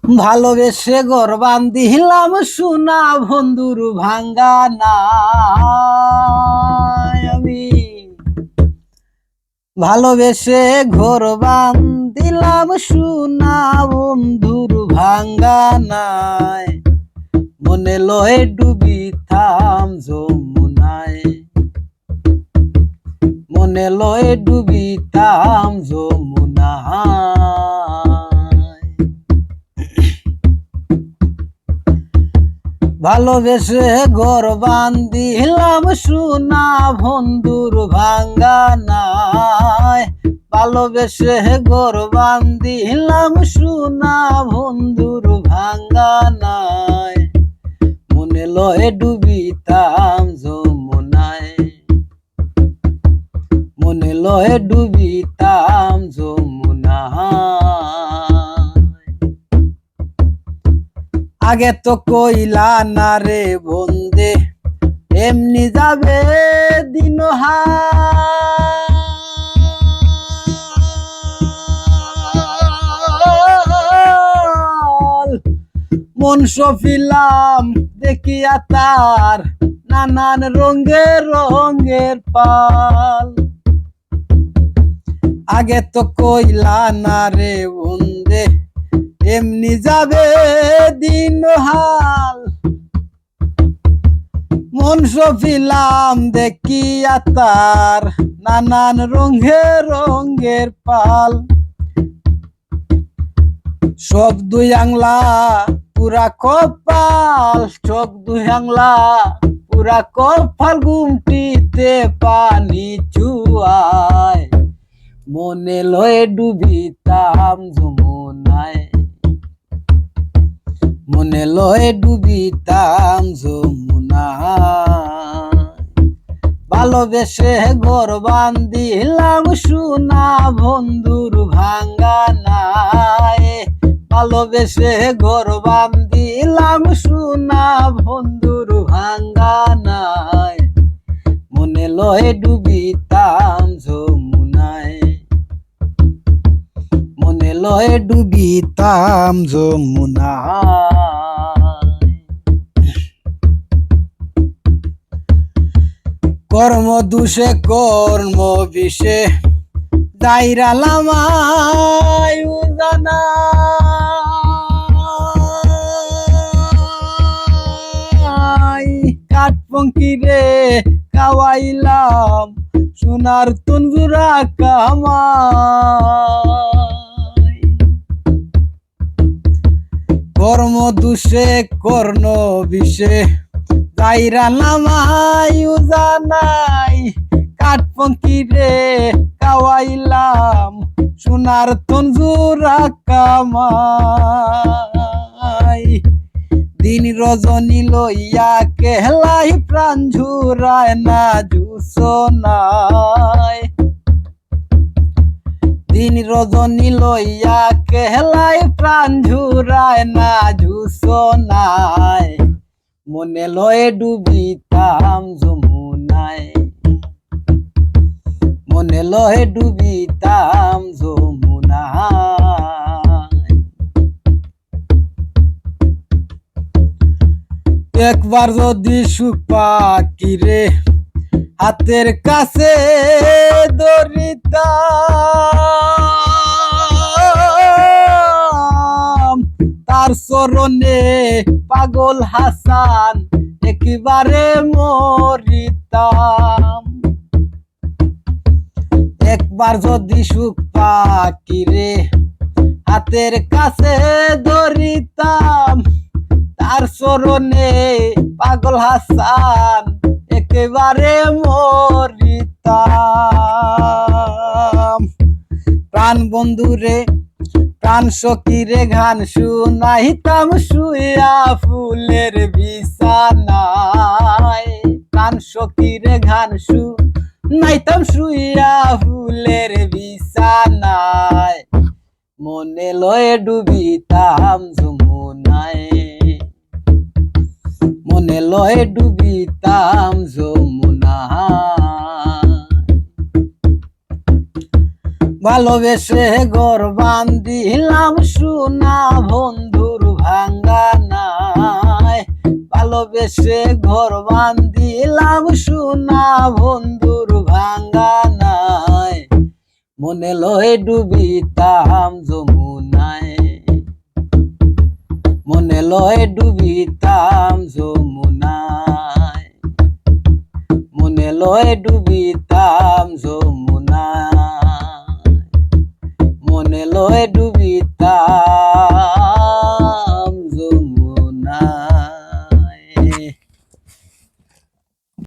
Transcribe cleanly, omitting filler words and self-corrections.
ভালোবেসে ঘর বান্ধিলাম সোনা বন্ধুর ভাঙ্গা না। আমি ভালোবেসে ঘর বান্ধিলাম সোনা বন্ধুর ভাঙ্গা নাই। মনে লয়ে ডুবিতাম যমুনায়, মনে লয়ে ডুবিতাম যমুনায়। ভালোবেসে ঘর বান্ধিলাম সোনা বন্ধুর ভাঙ্গা নাই। ভালোবেসে ঘর বান্ধিলাম সোনা বন্ধুর ভাঙ্গা নাই। মনে লয়ে ডুবিতাম যমুনায়, মনে লয়ে ডুবিতাম যমুনায়। আগে তো কইলা না রে বন্দে এমনি যাবে দিন হাল। মন সফিলাম দেখিয়া তার নানান রঙের রঙের পাল। আগে তো কইলা না রে বন্দে এমনি যাবে দিন হাল। মন সফিলাম দেখিয়া তার নানান রঙের রঙের পাল। সব দুই আংলা পুরা কপাল, সব দুই আংলা পুরা কপাল ঘুমটিতে পানি চুয়ায়। মনে লয়ে ডুবিতাম যমুনায়, মনে লয়ে ডুবিতাম যমুনায়। ভালোবেসে ঘর বান্ধিলাম সোনা বন্ধুর ভাঙ্গা নাই। ভালোবেসে ঘর বান্ধিলাম সোনা বন্ধুর ভাঙ্গা নাই। মনে লয়ে ডুবিতাম যমুনায়, মনে লয়ে ডুবিতাম যমুনায়। কর্ম দোষে কর্ম বিষে দাইরালাম জানা। কাঠপঙ্কি রে খাওয়াইলাম সোনার তঞ্জুরা কামাই। কর্ম দোষে কর্ণ বিষে গাইরা নামাই জানাই। কাঠপঙ্কি রে খাওয়াইলাম সোনার তঞ্জুরা কামাই। দিন রজনী লইয়া কেহলাই প্রাণ ঝুরায় না জুসনাই। দিন রজনী লইয়া কেহলাই প্রাণ ঝুরায় না জুসনাই। মনে লয়ে ডুবিতাম যমুনায়, মনে লয়ে ডুবিতাম যমুনায়। একবার যদি সুখ পাখি রে হাতের কাছে ধরিতাম, তার চরণে পাগল হাসান একেবারে মরিতাম। একবার যদি সুখ পাখি রে হাতের কাছে ধরিতাম, তার চরণে পাগল হাসান একেবারে মরিতাম। প্রাণ বন্ধুরে প্রাণ সখীরে গান শুনাইতাম শুইয়া ফুলের বিছানায়। প্রাণ সখীরে গান শুনাইতাম শুইয়া ফুলের বিছানায়। মনে লয়ে ডুবিতাম যমুনায়, মনে লয়ে ডুবিতাম যমুনায়। ভালোবেসে ঘর বান্ধিলাম সোনা বন্ধুর ভাঙ্গা নাই, ভালোবেসে ঘর বান্ধিলাম সোনা বন্ধুর ভাঙ্গা নাই, মনে লয় ডুবিতাম যমুনায়, মনে লয় ডুবিতাম যমুনায়, মনে লয় ডুবিতাম যমুনায়, মনে লয়